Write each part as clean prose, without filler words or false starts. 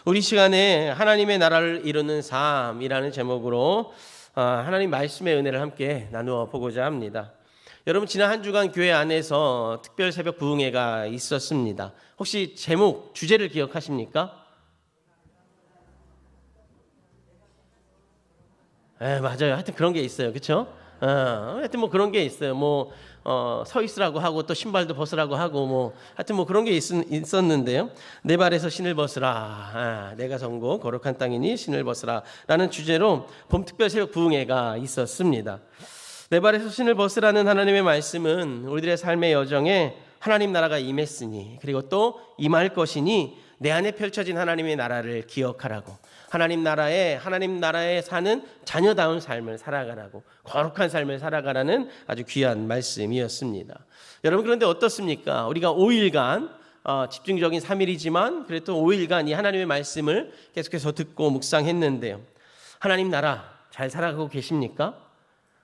우리 시간에 하나님의 나라를 이루는 삶이라는 제목으로 하나님 말씀의 은혜를 함께 나누어 보고자 합니다. 여러분, 지난 한 주간 교회 안에서 특별 새벽 부흥회가 있었습니다. 혹시 제목, 주제를 기억하십니까? 네, 맞아요. 하여튼 그런 게 있어요. 그렇죠? 하여튼 뭐 그런 게 있어요. 서 있으라고 하고 또 신발도 벗으라고 하고 하여튼 그런 게 있었는데요. 내 발에서 신을 벗으라. 내가 선고 거룩한 땅이니 신을 벗으라. 라는 주제로 봄 특별 새벽 부흥회가 있었습니다. 내 발에서 신을 벗으라는 하나님의 말씀은 우리들의 삶의 여정에 하나님 나라가 임했으니, 그리고 또 임할 것이니 내 안에 펼쳐진 하나님의 나라를 기억하라고, 하나님 나라에 사는 자녀다운 삶을 살아가라고, 거룩한 삶을 살아가라는 아주 귀한 말씀이었습니다. 여러분, 그런데 어떻습니까? 우리가 5일간 집중적인 3일이지만 그래도 5일간 이 하나님의 말씀을 계속해서 듣고 묵상했는데요. 하나님 나라 잘 살아가고 계십니까?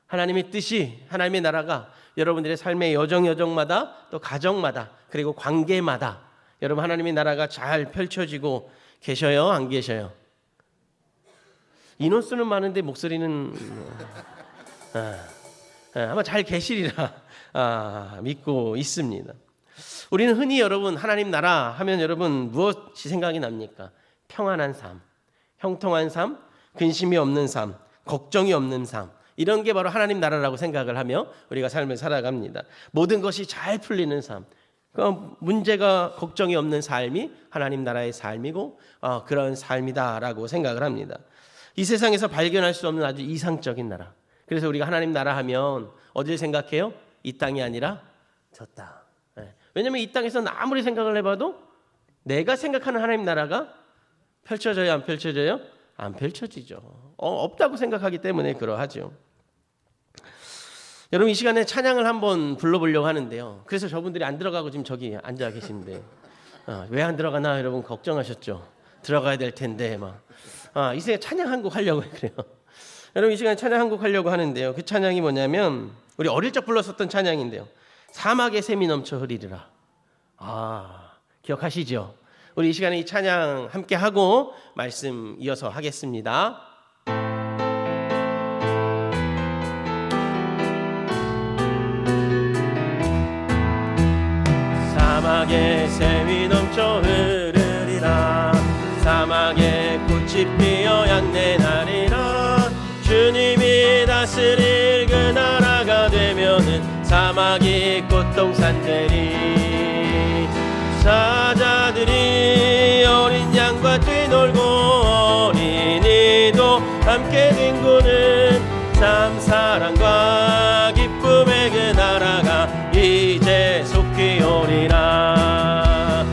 하나님의 뜻이, 하나님의 나라가 여러분들의 삶의 여정마다, 또 가정마다, 그리고 관계마다 여러분 하나님의 나라가 잘 펼쳐지고 계셔요? 안 계셔요? 인원수는 많은데 목소리는 아마 잘 계시리라 믿고 있습니다. 우리는 흔히 여러분 하나님 나라 하면 여러분 무엇이 생각이 납니까? 평안한 삶, 형통한 삶, 근심이 없는 삶, 걱정이 없는 삶, 이런 게 바로 하나님 나라라고 생각을 하며 우리가 삶을 살아갑니다. 모든 것이 잘 풀리는 삶, 문제가 걱정이 없는 삶이 하나님 나라의 삶이고 그런 삶이다라고 생각을 합니다. 이 세상에서 발견할 수 없는 아주 이상적인 나라. 그래서 우리가 하나님 나라 하면 어딜 생각해요? 이 땅이 아니라 저 땅. 왜냐하면 이 땅에서는 아무리 생각을 해봐도 내가 생각하는 하나님 나라가 펼쳐져요, 안 펼쳐져요? 안 펼쳐지죠. 없다고 생각하기 때문에 그러하죠. 여러분, 이 시간에 찬양을 한번 불러보려고 하는데요. 그래서 저분들이 안 들어가고 지금 저기 앉아 계신데 왜 안 들어가나 여러분 걱정하셨죠. 들어가야 될 텐데 이 시간에 찬양 한 곡 하려고 그래요. 여러분, 이 시간에 찬양 한 곡 하려고 하는데요. 그 찬양이 뭐냐면 우리 어릴 적 불렀었던 찬양인데요. 사막에 샘이 넘쳐 흐리리라. 기억하시죠? 우리 이 시간에 이 찬양 함께 하고 말씀 이어서 하겠습니다. 사막에 샘이 넘쳐 흐르리라. 사막에 꽃이 피어 향내 나리라. 주님이 다스릴 그 나라가 되면은 사막이 꽃동산 되리. 사자들이 어린 양과 뛰놀고 어린이도 함께 뒹구는 참 사랑과 기쁨의 그 나라가 이제 속히 오리라.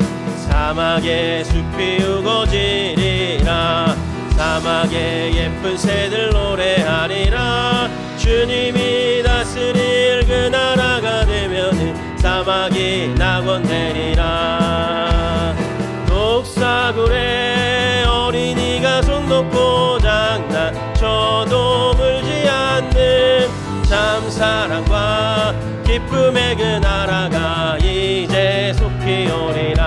사막에 숲이 우거지리라. 사막에 예쁜 새들 노래하리라. 주님이 다스릴 그 나라가 되면은 사막이 낙원되리라. 독사굴에 어린이가 손 놓고 장난쳐도 물지 않는 참 사랑과 기쁨의 그 나라가 이제 속히 오리라.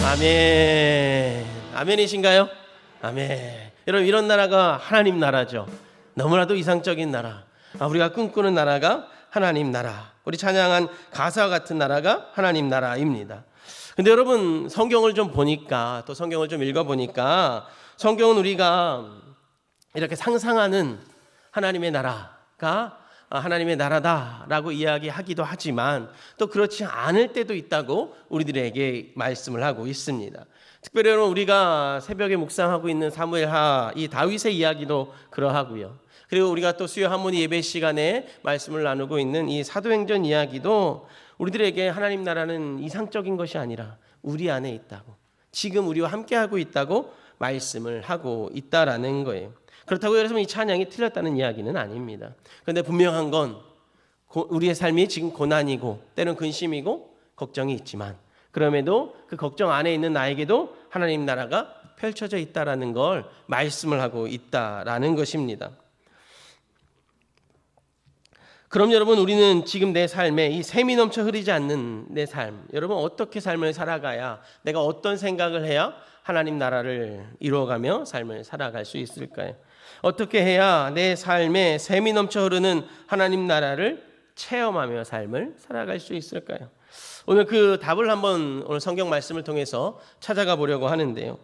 아멘. 아멘이신가요? 아멘. 여러분, 이런 나라가 하나님 나라죠. 너무나도 이상적인 나라. 우리가 꿈꾸는 나라가 하나님 나라. 우리 찬양한 가사와 같은 나라가 하나님 나라입니다. 근데 여러분, 성경을 좀 보니까, 또 성경을 좀 읽어보니까 성경은 우리가 이렇게 상상하는 하나님의 나라가 하나님의 나라다라고 이야기하기도 하지만 또 그렇지 않을 때도 있다고 우리들에게 말씀을 하고 있습니다. 특별히 여러분, 우리가 새벽에 묵상하고 있는 사무엘하 이 다윗의 이야기도 그러하고요. 그리고 우리가 또 수요 하모니 예배 시간에 말씀을 나누고 있는 이 사도행전 이야기도 우리들에게 하나님 나라는 이상적인 것이 아니라 우리 안에 있다고, 지금 우리와 함께하고 있다고 말씀을 하고 있다라는 거예요. 그렇다고 해서 이 찬양이 틀렸다는 이야기는 아닙니다. 그런데 분명한 건 우리의 삶이 지금 고난이고 때로는 근심이고 걱정이 있지만 그럼에도 그 걱정 안에 있는 나에게도 하나님 나라가 펼쳐져 있다라는 걸 말씀을 하고 있다라는 것입니다. 그럼 여러분, 우리는 지금 내 삶에 이 샘이 넘쳐 흐르지 않는 내 삶, 여러분 어떻게 삶을 살아가야, 내가 어떤 생각을 해야 하나님 나라를 이루어가며 삶을 살아갈 수 있을까요? 어떻게 해야 내 삶에 샘이 넘쳐 흐르는 하나님 나라를 체험하며 삶을 살아갈 수 있을까요? 오늘 그 답을 한번 오늘 성경 말씀을 통해서 찾아가 보려고 하는데요.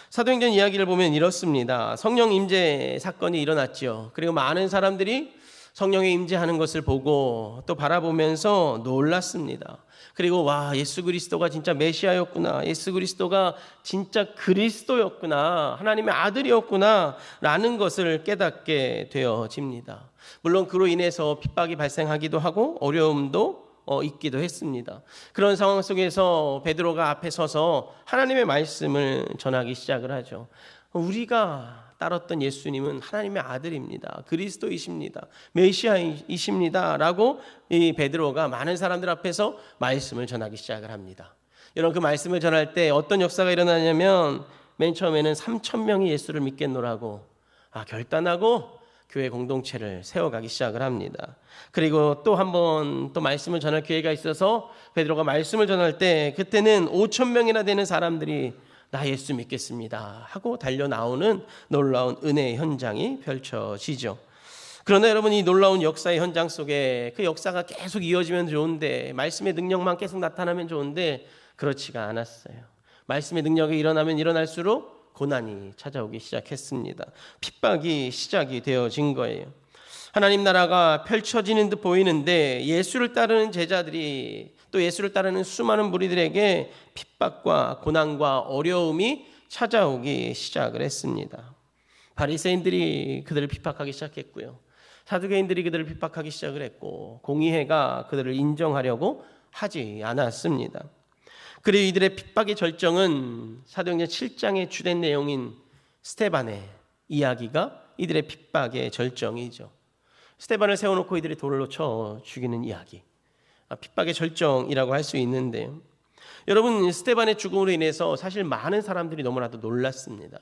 사도행전 이야기를 보면 이렇습니다. 성령 임재 사건이 일어났죠. 그리고 많은 사람들이 성령의 임재하는 것을 보고 또 바라보면서 놀랐습니다. 그리고 와, 예수 그리스도가 진짜 메시아였구나, 예수 그리스도가 진짜 그리스도였구나, 하나님의 아들이었구나 라는 것을 깨닫게 되어집니다. 물론 그로 인해서 핍박이 발생하기도 하고 어려움도 있기도 했습니다. 그런 상황 속에서 베드로가 앞에 서서 하나님의 말씀을 전하기 시작을 하죠. 우리가 따랐던 예수님은 하나님의 아들입니다, 그리스도이십니다, 메시아이십니다 라고 이 베드로가 많은 사람들 앞에서 말씀을 전하기 시작을 합니다. 여러분, 그 말씀을 전할 때 어떤 역사가 일어나냐면 맨 처음에는 3,000명이 예수를 믿겠노라고 결단하고 교회 공동체를 세워가기 시작을 합니다. 그리고 또 한 번 또 말씀을 전할 기회가 있어서 베드로가 말씀을 전할 때 그때는 5,000명이나 되는 사람들이 나 예수 믿겠습니다 하고 달려 나오는 놀라운 은혜의 현장이 펼쳐지죠. 그러나 여러분, 이 놀라운 역사의 현장 속에 그 역사가 계속 이어지면 좋은데, 말씀의 능력만 계속 나타나면 좋은데 그렇지가 않았어요. 말씀의 능력이 일어나면 일어날수록 고난이 찾아오기 시작했습니다. 핍박이 시작이 되어진 거예요. 하나님 나라가 펼쳐지는 듯 보이는데 예수를 따르는 제자들이, 또 예수를 따르는 수많은 무리들에게 핍박과 고난과 어려움이 찾아오기 시작을 했습니다. 바리새인들이 그들을 핍박하기 시작했고요, 사두개인들이 그들을 핍박하기 시작을 했고, 공의회가 그들을 인정하려고 하지 않았습니다. 그리고 이들의 핍박의 절정은 사도행전 7장의 주된 내용인 스데반의 이야기가 이들의 핍박의 절정이죠. 스데반을 세워놓고 이들이 돌로 쳐 죽이는 이야기, 핍박의 절정이라고 할 수 있는데, 여러분, 스데반의 죽음으로 인해서 사실 많은 사람들이 너무나도 놀랐습니다.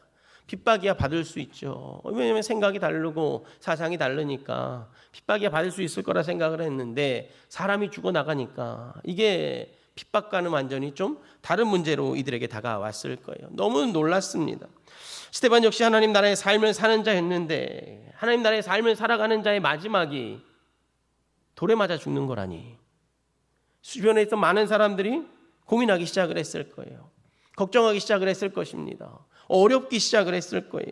핍박이야 받을 수 있죠. 왜냐하면 생각이 다르고 사상이 다르니까 핍박이야 받을 수 있을 거라 생각을 했는데, 사람이 죽어나가니까 이게 핍박과는 완전히 좀 다른 문제로 이들에게 다가왔을 거예요. 너무 놀랐습니다. 스데반 역시 하나님 나라의 삶을 사는 자였는데, 하나님 나라의 삶을 살아가는 자의 마지막이 돌에 맞아 죽는 거라니, 주변에 있던 많은 사람들이 고민하기 시작을 했을 거예요. 걱정하기 시작을 했을 것입니다. 어렵기 시작을 했을 거예요.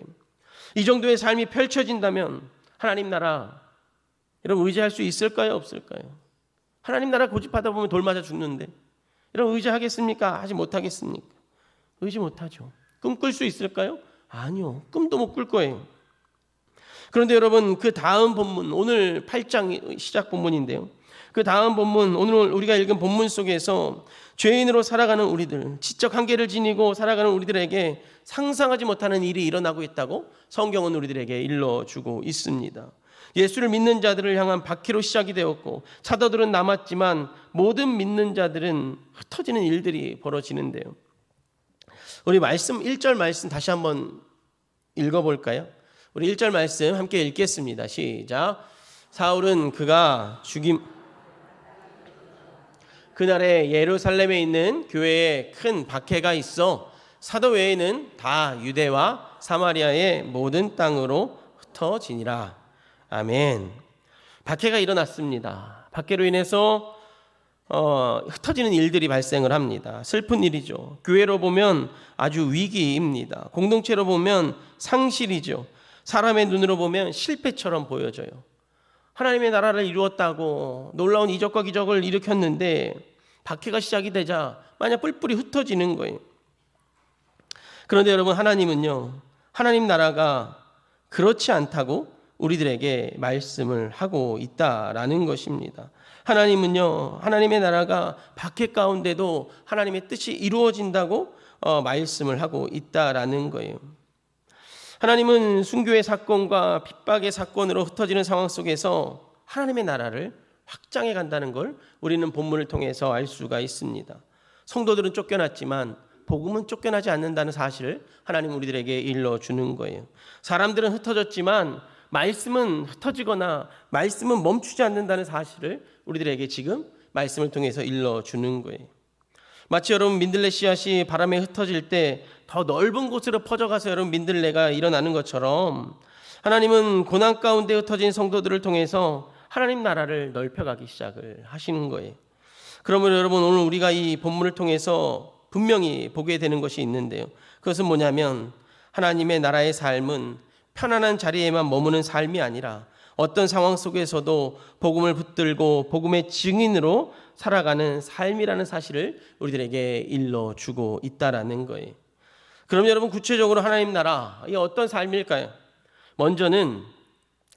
이 정도의 삶이 펼쳐진다면 하나님 나라, 여러분 의지할 수 있을까요, 없을까요? 하나님 나라 고집하다 보면 돌 맞아 죽는데 여러분 의지하겠습니까? 하지 못하겠습니까? 의지 못하죠. 꿈꿀 수 있을까요? 아니요, 꿈도 못 꿀 거예요. 그런데 여러분, 그 다음 본문, 오늘 8장 시작 본문인데요, 그 다음 본문, 오늘 우리가 읽은 본문 속에서 죄인으로 살아가는 우리들, 지적 한계를 지니고 살아가는 우리들에게 상상하지 못하는 일이 일어나고 있다고 성경은 우리들에게 일러주고 있습니다. 예수를 믿는 자들을 향한 박해로 시작이 되었고, 사도들은 남았지만 모든 믿는 자들은 흩어지는 일들이 벌어지는데요. 우리 말씀 1절 말씀 다시 한번 읽어볼까요? 우리 1절 말씀 함께 읽겠습니다. 시작. 사울은 그날에 예루살렘에 있는 교회에 큰 박해가 있어 사도 외에는 다 유대와 사마리아의 모든 땅으로 흩어지니라. 아멘. 박해가 일어났습니다. 박해로 인해서 흩어지는 일들이 발생을 합니다. 슬픈 일이죠. 교회로 보면 아주 위기입니다. 공동체로 보면 상실이죠. 사람의 눈으로 보면 실패처럼 보여져요. 하나님의 나라를 이루었다고 놀라운 이적과 기적을 일으켰는데 박해가 시작이 되자 만약 뿔뿔이 흩어지는 거예요. 그런데 여러분, 하나님은요, 하나님 나라가 그렇지 않다고 우리들에게 말씀을 하고 있다라는 것입니다. 하나님은요, 하나님의 나라가 박해 가운데도 하나님의 뜻이 이루어진다고 말씀을 하고 있다라는 거예요. 하나님은 순교의 사건과 핍박의 사건으로 흩어지는 상황 속에서 하나님의 나라를 확장해 간다는 걸 우리는 본문을 통해서 알 수가 있습니다. 성도들은 쫓겨났지만 복음은 쫓겨나지 않는다는 사실을 하나님 우리들에게 일러주는 거예요. 사람들은 흩어졌지만 말씀은 흩어지거나 말씀은 멈추지 않는다는 사실을 우리들에게 지금 말씀을 통해서 일러주는 거예요. 마치 여러분 민들레 씨앗이 바람에 흩어질 때 더 넓은 곳으로 퍼져가서 여러분 민들레가 일어나는 것처럼 하나님은 고난 가운데 흩어진 성도들을 통해서 하나님 나라를 넓혀가기 시작을 하시는 거예요. 그러면 여러분 오늘 우리가 이 본문을 통해서 분명히 보게 되는 것이 있는데요. 그것은 뭐냐면 하나님의 나라의 삶은 편안한 자리에만 머무는 삶이 아니라 어떤 상황 속에서도 복음을 붙들고 복음의 증인으로 살아가는 삶이라는 사실을 우리들에게 일러주고 있다라는 거예요. 그럼 여러분 구체적으로 하나님 나라 이 어떤 삶일까요? 먼저는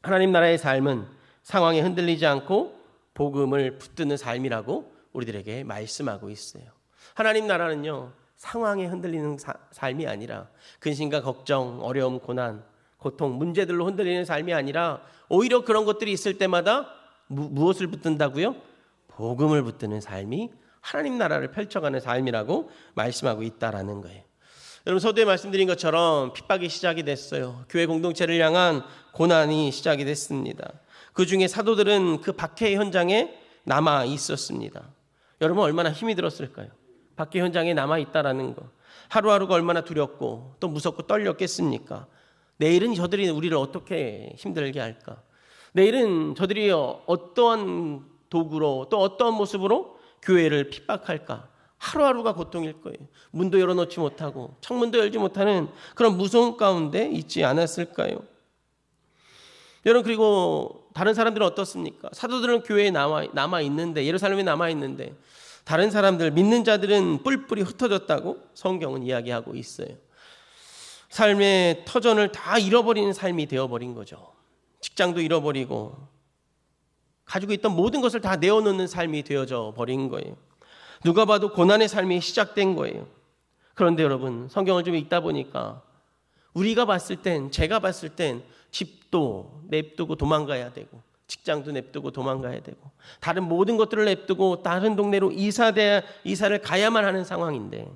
하나님 나라의 삶은 상황에 흔들리지 않고 복음을 붙드는 삶이라고 우리들에게 말씀하고 있어요. 하나님 나라는요 상황에 흔들리는 삶이 아니라 근심과 걱정, 어려움, 고난, 고통, 문제들로 흔들리는 삶이 아니라 오히려 그런 것들이 있을 때마다 무엇을 붙든다고요? 복음을 붙드는 삶이 하나님 나라를 펼쳐가는 삶이라고 말씀하고 있다라는 거예요. 여러분 서두에 말씀드린 것처럼 핍박이 시작이 됐어요. 교회 공동체를 향한 고난이 시작이 됐습니다. 그 중에 사도들은 그 박해 현장에 남아 있었습니다. 여러분 얼마나 힘이 들었을까요? 박해 현장에 남아 있다라는 거. 하루하루가 얼마나 두렵고 또 무섭고 떨렸겠습니까? 내일은 저들이 우리를 어떻게 힘들게 할까? 내일은 저들이 어떠한 도구로 또 어떠한 모습으로 교회를 핍박할까? 하루하루가 고통일 거예요. 문도 열어놓지 못하고 창문도 열지 못하는 그런 무서운 가운데 있지 않았을까요? 여러분 그리고 다른 사람들은 어떻습니까? 사도들은 교회에 남아 있는데 예루살렘에 남아 있는데 다른 사람들 믿는 자들은 뿔뿔이 흩어졌다고 성경은 이야기하고 있어요. 삶의 터전을 다 잃어버리는 삶이 되어버린 거죠. 직장도 잃어버리고 가지고 있던 모든 것을 다 내어놓는 삶이 되어져 버린 거예요. 누가 봐도 고난의 삶이 시작된 거예요. 그런데 여러분 성경을 좀 읽다 보니까 우리가 봤을 땐 제가 봤을 땐 집도 냅두고 도망가야 되고 직장도 냅두고 도망가야 되고 다른 모든 것들을 냅두고 다른 동네로 이사를 가야만 하는 상황인데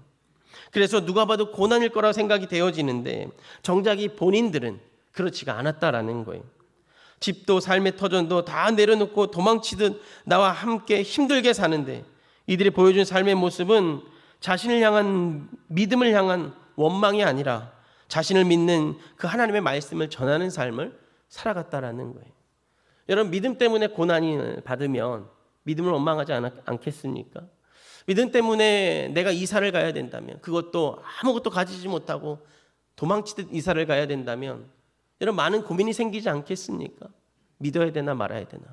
그래서 누가 봐도 고난일 거라고 생각이 되어지는데 정작 이 본인들은 그렇지가 않았다라는 거예요. 집도 삶의 터전도 다 내려놓고 도망치듯 나와 함께 힘들게 사는데 이들이 보여준 삶의 모습은 자신을 향한 믿음을 향한 원망이 아니라 자신을 믿는 그 하나님의 말씀을 전하는 삶을 살아갔다라는 거예요. 여러분 믿음 때문에 고난을 받으면 믿음을 원망하지 않겠습니까? 믿음 때문에 내가 이사를 가야 된다면 그것도 아무것도 가지지 못하고 도망치듯 이사를 가야 된다면 여러분 많은 고민이 생기지 않겠습니까? 믿어야 되나 말아야 되나?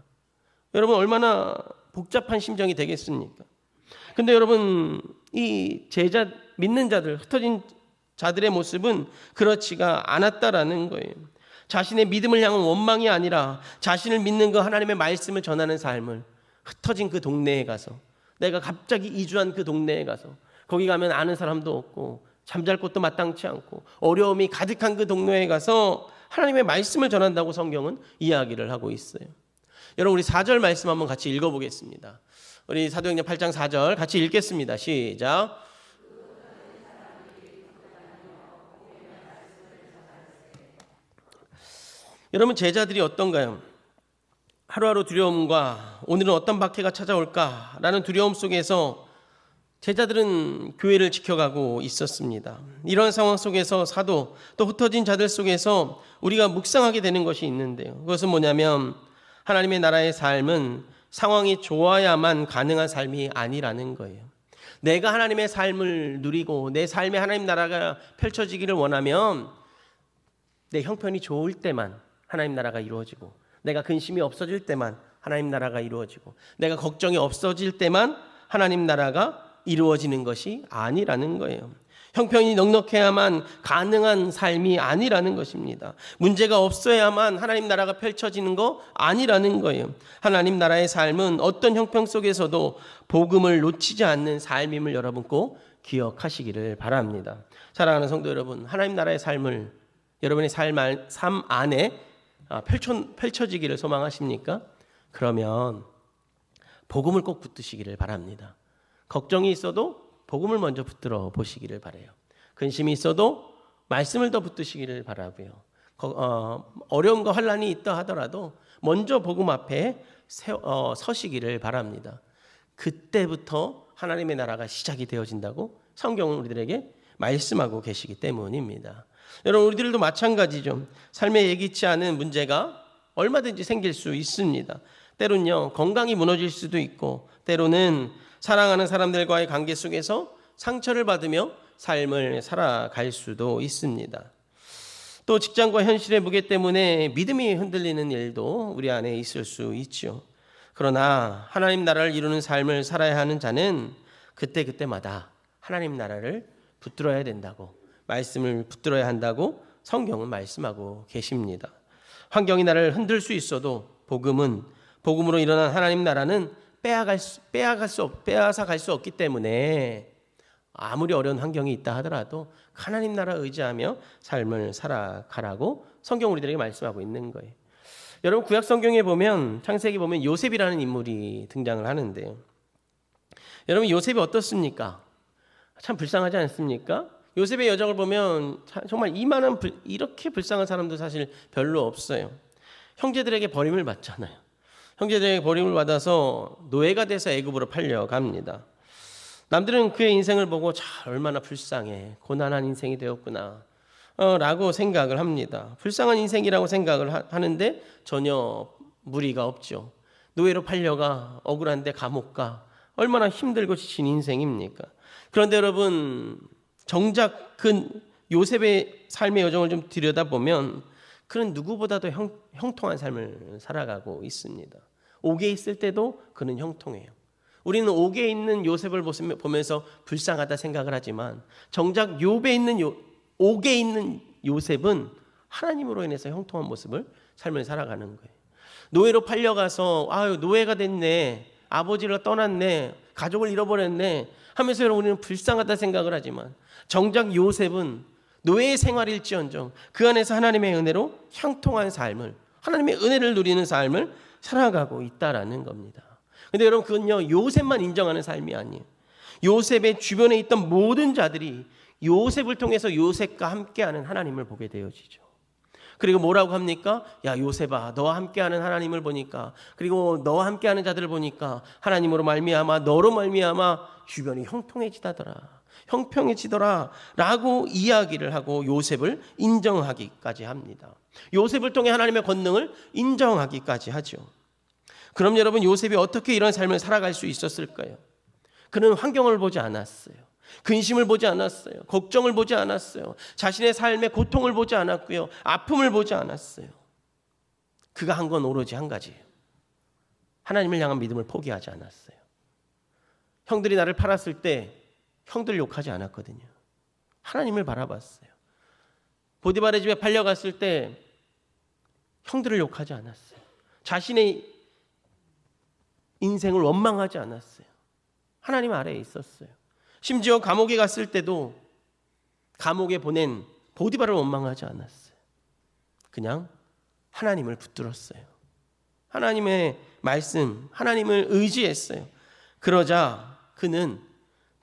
여러분 얼마나 복잡한 심정이 되겠습니까? 근데 여러분 이 믿는 자들 흩어진 자들의 모습은 그렇지가 않았다라는 거예요. 자신의 믿음을 향한 원망이 아니라 자신을 믿는 그 하나님의 말씀을 전하는 삶을 흩어진 그 동네에 가서 내가 갑자기 이주한 그 동네에 가서 거기 가면 아는 사람도 없고 잠잘 곳도 마땅치 않고 어려움이 가득한 그 동네에 가서 하나님의 말씀을 전한다고 성경은 이야기를 하고 있어요. 여러분 우리 4절 말씀 한번 같이 읽어보겠습니다. 우리 사도행전 8장 4절 같이 읽겠습니다. 시작. 여러분 제자들이 어떤가요? 하루하루 두려움과 오늘은 어떤 박해가 찾아올까라는 두려움 속에서 제자들은 교회를 지켜가고 있었습니다. 이런 상황 속에서 사도 또 흩어진 자들 속에서 우리가 묵상하게 되는 것이 있는데요. 그것은 뭐냐면 하나님의 나라의 삶은 상황이 좋아야만 가능한 삶이 아니라는 거예요. 내가 하나님의 삶을 누리고 내 삶에 하나님 나라가 펼쳐지기를 원하면 내 형편이 좋을 때만 하나님 나라가 이루어지고 내가 근심이 없어질 때만 하나님 나라가 이루어지고 내가 걱정이 없어질 때만 하나님 나라가 이루어지는 것이 아니라는 거예요. 형편이 넉넉해야만 가능한 삶이 아니라는 것입니다. 문제가 없어야만 하나님 나라가 펼쳐지는 거 아니라는 거예요. 하나님 나라의 삶은 어떤 형편 속에서도 복음을 놓치지 않는 삶임을 여러분 꼭 기억하시기를 바랍니다. 사랑하는 성도 여러분, 하나님 나라의 삶을 여러분의 삶 안에 펼쳐지기를 소망하십니까? 그러면 복음을 꼭 붙드시기를 바랍니다. 걱정이 있어도 복음을 먼저 붙들어 보시기를 바라요. 근심이 있어도 말씀을 더 붙드시기를 바라고요. 어려움과 환난이 있다 하더라도 먼저 복음 앞에 서시기를 바랍니다. 그때부터 하나님의 나라가 시작이 되어진다고 성경은 우리들에게 말씀하고 계시기 때문입니다. 여러분, 우리들도 마찬가지죠. 삶에 예기치 않은 문제가 얼마든지 생길 수 있습니다. 때론요, 건강이 무너질 수도 있고, 때로는 사랑하는 사람들과의 관계 속에서 상처를 받으며 삶을 살아갈 수도 있습니다. 또 직장과 현실의 무게 때문에 믿음이 흔들리는 일도 우리 안에 있을 수 있죠. 그러나 하나님 나라를 이루는 삶을 살아야 하는 자는 그때그때마다 하나님 나라를 붙들어야 된다고, 말씀을 붙들어야 한다고 성경은 말씀하고 계십니다. 환경이 나를 흔들 수 있어도 복음으로 일어난 하나님 나라는 빼앗아 갈 수 없기 때문에 아무리 어려운 환경이 있다 하더라도 하나님 나라 의지하며 삶을 살아가라고 성경 우리들에게 말씀하고 있는 거예요. 여러분, 구약 성경에 보면, 창세기 보면 요셉이라는 인물이 등장을 하는데요. 여러분, 요셉이 어떻습니까? 참 불쌍하지 않습니까? 요셉의 여정을 보면 정말 이렇게 불쌍한 사람도 사실 별로 없어요. 형제들에게 버림을 받잖아요. 형제들에게 버림을 받아서 노예가 돼서 애굽으로 팔려갑니다. 남들은 그의 인생을 보고 얼마나 불쌍해, 고난한 인생이 되었구나 라고 생각을 합니다. 불쌍한 인생이라고 생각을 하는데 전혀 무리가 없죠. 노예로 팔려가, 억울한데 감옥 가, 얼마나 힘들고 지친 인생입니까? 그런데 여러분, 정작 그 요셉의 삶의 여정을 좀 들여다보면 그는 누구보다도 형통한 삶을 살아가고 있습니다. 옥에 있을 때도 그는 형통해요. 우리는 옥에 있는 요셉을 보면서 불쌍하다 생각을 하지만 정작 옥에 있는 요셉은 하나님으로 인해서 형통한 삶을 살아가는 거예요. 노예로 팔려가서 노예가 됐네, 아버지를 떠났네, 가족을 잃어버렸네 하면서 여러분, 우리는 불쌍하다 생각을 하지만 정작 요셉은 노예의 생활일지언정 그 안에서 하나님의 은혜로 형통한 삶을, 하나님의 은혜를 누리는 삶을 살아가고 있다라는 겁니다. 근데 여러분, 그건요, 요셉만 인정하는 삶이 아니에요. 요셉의 주변에 있던 모든 자들이 요셉을 통해서 요셉과 함께하는 하나님을 보게 되어지죠. 그리고 뭐라고 합니까? 야, 요셉아, 너와 함께하는 하나님을 보니까, 그리고 너와 함께하는 자들을 보니까 하나님으로 말미암아, 너로 말미암아 주변이 형평해지더라 라고 이야기를 하고 요셉을 인정하기까지 합니다. 요셉을 통해 하나님의 권능을 인정하기까지 하죠. 그럼 여러분, 요셉이 어떻게 이런 삶을 살아갈 수 있었을까요? 그는 환경을 보지 않았어요. 근심을 보지 않았어요. 걱정을 보지 않았어요. 자신의 삶의 고통을 보지 않았고요. 아픔을 보지 않았어요. 그가 한 건 오로지 한 가지예요. 하나님을 향한 믿음을 포기하지 않았어요. 형들이 나를 팔았을 때 형들 욕하지 않았거든요. 하나님을 바라봤어요. 보디발의 집에 팔려갔을 때 형들을 욕하지 않았어요. 자신의 인생을 원망하지 않았어요. 하나님 아래에 있었어요. 심지어 감옥에 갔을 때도 감옥에 보낸 보디발을 원망하지 않았어요. 그냥 하나님을 붙들었어요. 하나님의 말씀, 하나님을 의지했어요. 그러자 그는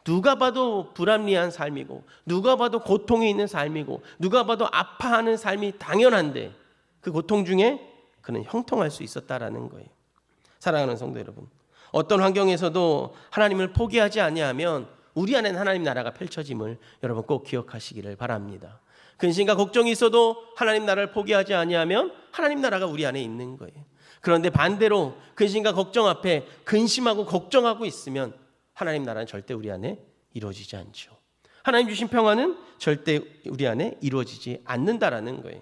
누가 봐도 불합리한 삶이고, 누가 봐도 고통이 있는 삶이고, 누가 봐도 아파하는 삶이 당연한데 그 고통 중에 그는 형통할 수 있었다라는 거예요. 사랑하는 성도 여러분, 어떤 환경에서도 하나님을 포기하지 아니하면 우리 안에는 하나님 나라가 펼쳐짐을 여러분 꼭 기억하시기를 바랍니다. 근심과 걱정이 있어도 하나님 나라를 포기하지 아니하면 하나님 나라가 우리 안에 있는 거예요. 그런데 반대로 근심과 걱정 앞에 근심하고 걱정하고 있으면 하나님 나라는 절대 우리 안에 이루어지지 않죠. 하나님 주신 평화는 절대 우리 안에 이루어지지 않는다라는 거예요.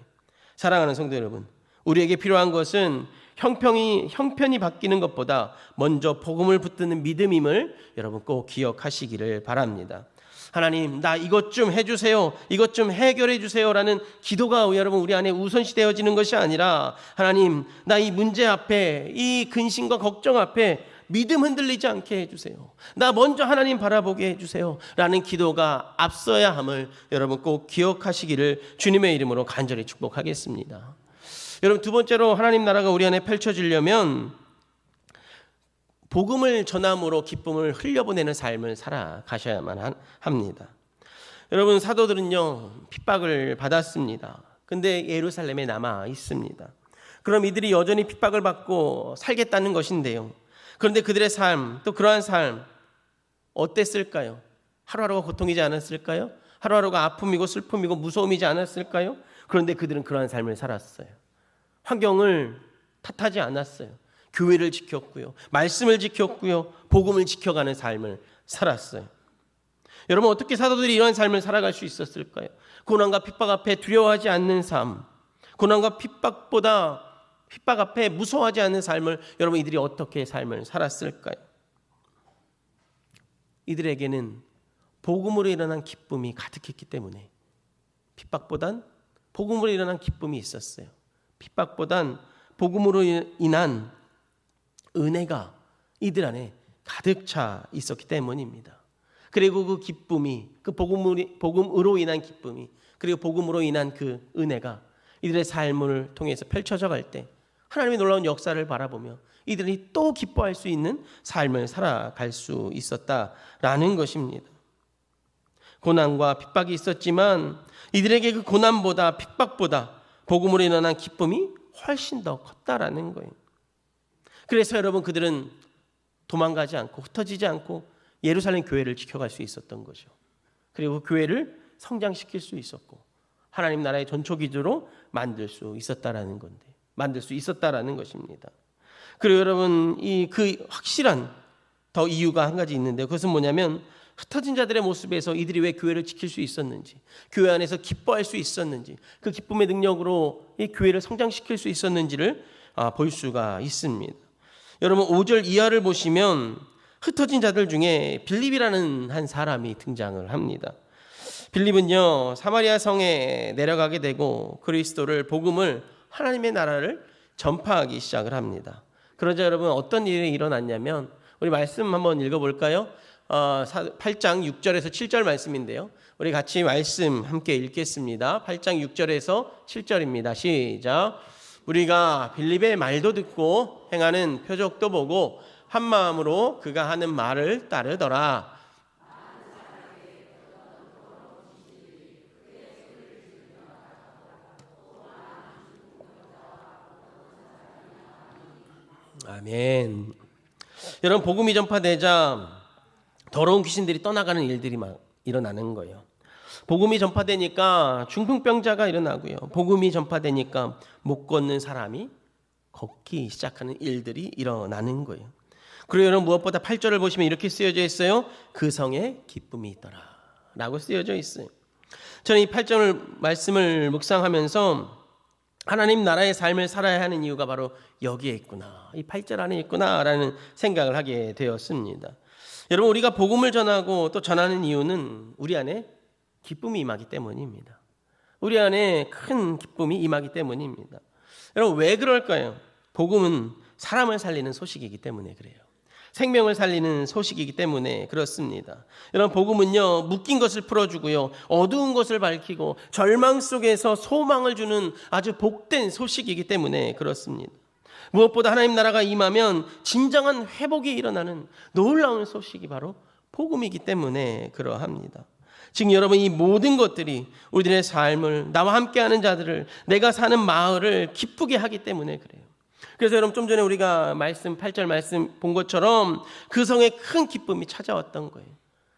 사랑하는 성도 여러분, 우리에게 필요한 것은 형편이 바뀌는 것보다 먼저 복음을 붙드는 믿음임을 여러분 꼭 기억하시기를 바랍니다. 하나님, 나 이것 좀 해주세요, 이것 좀 해결해 주세요라는 기도가 여러분 우리 안에 우선시 되어지는 것이 아니라, 하나님, 나 이 문제 앞에, 이 근심과 걱정 앞에 믿음 흔들리지 않게 해주세요, 나 먼저 하나님 바라보게 해주세요 라는 기도가 앞서야 함을 여러분 꼭 기억하시기를 주님의 이름으로 간절히 축복하겠습니다. 여러분, 두 번째로 하나님 나라가 우리 안에 펼쳐지려면 복음을 전함으로 기쁨을 흘려보내는 삶을 살아가셔야만 합니다. 여러분, 사도들은요 핍박을 받았습니다. 근데 예루살렘에 남아 있습니다. 그럼 이들이 여전히 핍박을 받고 살겠다는 것인데요. 그런데 그들의 삶, 또 그러한 삶 어땠을까요? 하루하루가 고통이지 않았을까요? 하루하루가 아픔이고 슬픔이고 무서움이지 않았을까요? 그런데 그들은 그러한 삶을 살았어요. 환경을 탓하지 않았어요. 교회를 지켰고요. 말씀을 지켰고요. 복음을 지켜가는 삶을 살았어요. 여러분, 어떻게 사도들이 이런 삶을 살아갈 수 있었을까요? 고난과 핍박 앞에 두려워하지 않는 삶, 고난과 핍박 앞에 무서워하지 않는 삶을 여러분 이들이 어떻게 삶을 살았을까요? 이들에게는 복음으로 일어난 기쁨이 가득했기 때문에 핍박보단 복음으로 일어난 기쁨이 있었어요. 핍박보단 복음으로 인한 은혜가 이들 안에 가득 차 있었기 때문입니다. 그리고 그 기쁨이, 그 복음으로 인한 기쁨이, 그리고 복음으로 인한 그 은혜가 이들의 삶을 통해서 펼쳐져 갈 때 하나님의 놀라운 역사를 바라보며 이들이 또 기뻐할 수 있는 삶을 살아갈 수 있었다라는 것입니다. 고난과 핍박이 있었지만 이들에게 그 고난보다 핍박보다 복음으로 일어난 기쁨이 훨씬 더 컸다라는 거예요. 그래서 여러분 그들은 도망가지 않고 흩어지지 않고 예루살렘 교회를 지켜갈 수 있었던 거죠. 그리고 교회를 성장시킬 수 있었고 하나님 나라의 전초기조로 만들 수 있었다라는 것입니다. 그리고 여러분 그 확실한 더 이유가 한 가지 있는데 그것은 뭐냐면 흩어진 자들의 모습에서 이들이 왜 교회를 지킬 수 있었는지, 교회 안에서 기뻐할 수 있었는지, 그 기쁨의 능력으로 이 교회를 성장시킬 수 있었는지를 볼 수가 있습니다. 여러분 5절 이하를 보시면 흩어진 자들 중에 빌립이라는 한 사람이 등장을 합니다. 빌립은요 사마리아 성에 내려가게 되고 그리스도를 복음을 하나님의 나라를 전파하기 시작을 합니다. 그러자 여러분 어떤 일이 일어났냐면 우리 말씀 한번 읽어볼까요? 8장 6절에서 7절 말씀인데요. 우리 같이 말씀 함께 읽겠습니다. 8장 6절에서 7절입니다. 시작. 우리가 빌립의 말도 듣고 행하는 표적도 보고 한 마음으로 그가 하는 말을 따르더라. 아멘. 여러분 복음이 전파되자 더러운 귀신들이 떠나가는 일들이 막 일어나는 거예요. 복음이 전파되니까 중풍병자가 일어나고요. 복음이 전파되니까 못 걷는 사람이 걷기 시작하는 일들이 일어나는 거예요. 그리고 여러분 무엇보다 8절을 보시면 이렇게 쓰여져 있어요. 그 성에 기쁨이 있더라 라고 쓰여져 있어요. 저는 이 8절 말씀을 묵상하면서 하나님 나라의 삶을 살아야 하는 이유가 바로 여기에 있구나, 이 8절 안에 있구나라는 생각을 하게 되었습니다. 여러분 우리가 복음을 전하고 또 전하는 이유는 우리 안에 기쁨이 임하기 때문입니다. 우리 안에 큰 기쁨이 임하기 때문입니다. 여러분 왜 그럴까요? 복음은 사람을 살리는 소식이기 때문에 그래요. 생명을 살리는 소식이기 때문에 그렇습니다. 여러분 복음은요 묶인 것을 풀어주고요 어두운 것을 밝히고 절망 속에서 소망을 주는 아주 복된 소식이기 때문에 그렇습니다. 무엇보다 하나님 나라가 임하면 진정한 회복이 일어나는 놀라운 소식이 바로 복음이기 때문에 그러합니다. 지금 여러분 이 모든 것들이 우리들의 삶을, 나와 함께하는 자들을, 내가 사는 마을을 기쁘게 하기 때문에 그래요. 그래서 여러분 좀 전에 우리가 8절 말씀 본 것처럼 그 성에 큰 기쁨이 찾아왔던 거예요.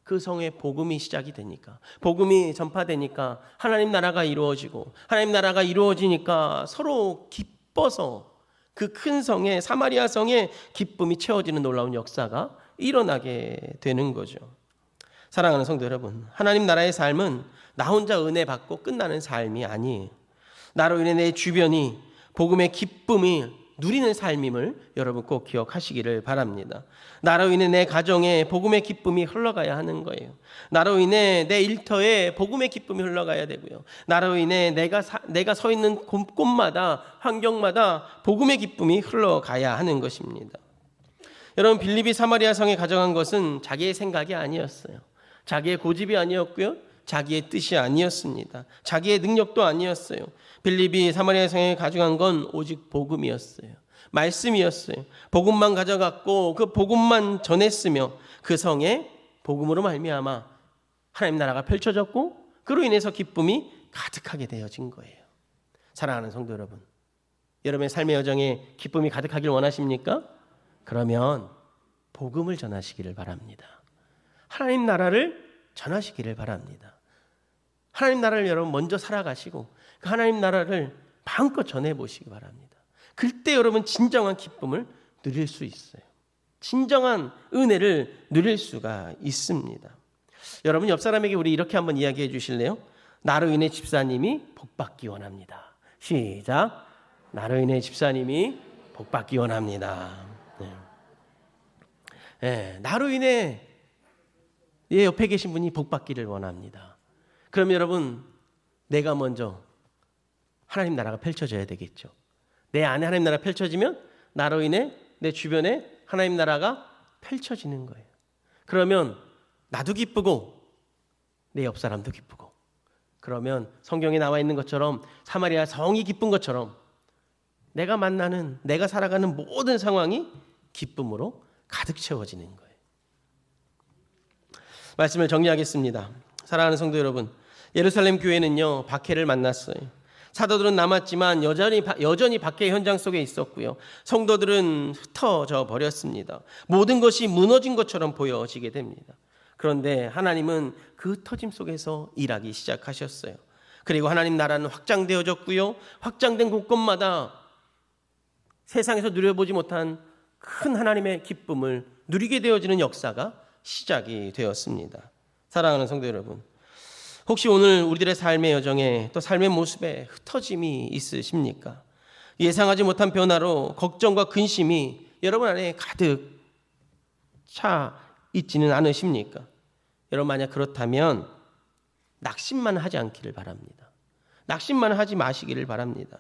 그 성에 복음이 시작이 되니까, 복음이 전파되니까 하나님 나라가 이루어지고, 하나님 나라가 이루어지니까 서로 기뻐서 그 큰 성에, 사마리아 성에 기쁨이 채워지는 놀라운 역사가 일어나게 되는 거죠. 사랑하는 성도 여러분, 하나님 나라의 삶은 나 혼자 은혜 받고 끝나는 삶이 아니에요. 나로 인해 내 주변이 복음의 기쁨이 누리는 삶임을 여러분 꼭 기억하시기를 바랍니다. 나로 인해 내 가정에 복음의 기쁨이 흘러가야 하는 거예요. 나로 인해 내 일터에 복음의 기쁨이 흘러가야 되고요. 나로 인해 내가 서 있는 곳마다, 환경마다 복음의 기쁨이 흘러가야 하는 것입니다. 여러분 빌립이 사마리아 성에 가져간 것은 자기의 생각이 아니었어요. 자기의 고집이 아니었고요. 자기의 뜻이 아니었습니다. 자기의 능력도 아니었어요. 빌립이 사마리아 성에 가져간 건 오직 복음이었어요. 말씀이었어요. 복음만 가져갔고 그 복음만 전했으며 그 성에 복음으로 말미암아 하나님 나라가 펼쳐졌고 그로 인해서 기쁨이 가득하게 되어진 거예요. 사랑하는 성도 여러분, 여러분의 삶의 여정에 기쁨이 가득하길 원하십니까? 그러면 복음을 전하시기를 바랍니다. 하나님 나라를 전하시기를 바랍니다. 하나님 나라를 여러분 먼저 살아가시고 그 하나님 나라를 마음껏 전해보시기 바랍니다. 그때 여러분 진정한 기쁨을 누릴 수 있어요. 진정한 은혜를 누릴 수가 있습니다. 여러분 옆 사람에게 우리 이렇게 한번 이야기해 주실래요? 나로 인해 집사님이 복받기 원합니다. 시작. 나로 인해 집사님이 복받기 원합니다. 나로 인해 옆에 계신 분이 복받기를 원합니다. 그럼 여러분 내가 먼저 하나님 나라가 펼쳐져야 되겠죠. 내 안에 하나님 나라가 펼쳐지면 나로 인해 내 주변에 하나님 나라가 펼쳐지는 거예요. 그러면 나도 기쁘고 내 옆 사람도 기쁘고, 그러면 성경에 나와 있는 것처럼 사마리아 성이 기쁜 것처럼 내가 만나는, 내가 살아가는 모든 상황이 기쁨으로 가득 채워지는 거예요. 말씀을 정리하겠습니다. 사랑하는 성도 여러분, 예루살렘 교회는요 박해를 만났어요. 사도들은 남았지만 여전히 박해의 현장 속에 있었고요. 성도들은 흩어져 버렸습니다. 모든 것이 무너진 것처럼 보여지게 됩니다. 그런데 하나님은 그 흩어짐 속에서 일하기 시작하셨어요. 그리고 하나님 나라는 확장되어졌고요. 확장된 곳곳마다 세상에서 누려보지 못한 큰 하나님의 기쁨을 누리게 되어지는 역사가 시작이 되었습니다. 사랑하는 성도 여러분, 혹시 오늘 우리들의 삶의 여정에 또 삶의 모습에 흩어짐이 있으십니까? 예상하지 못한 변화로 걱정과 근심이 여러분 안에 가득 차 있지는 않으십니까? 여러분 만약 그렇다면 낙심만 하지 않기를 바랍니다. 낙심만 하지 마시기를 바랍니다.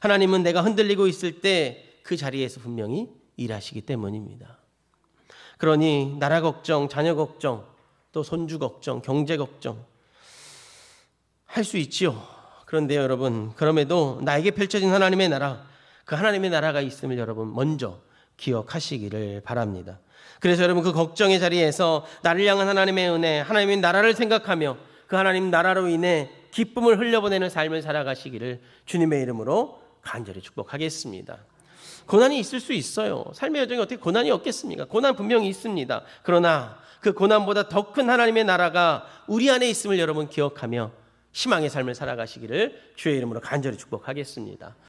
하나님은 내가 흔들리고 있을 때 그 자리에서 분명히 일하시기 때문입니다. 그러니 나라 걱정, 자녀 걱정, 또 손주 걱정, 경제 걱정 할 수 있지요. 그런데요 여러분, 그럼에도 나에게 펼쳐진 하나님의 나라, 그 하나님의 나라가 있음을 여러분 먼저 기억하시기를 바랍니다. 그래서 여러분 그 걱정의 자리에서 나를 향한 하나님의 은혜, 하나님의 나라를 생각하며 그 하나님 나라로 인해 기쁨을 흘려보내는 삶을 살아가시기를 주님의 이름으로 간절히 축복하겠습니다. 고난이 있을 수 있어요. 삶의 여정에 어떻게 고난이 없겠습니까? 고난 분명히 있습니다. 그러나 그 고난보다 더 큰 하나님의 나라가 우리 안에 있음을 여러분 기억하며 희망의 삶을 살아가시기를 주의 이름으로 간절히 축복하겠습니다.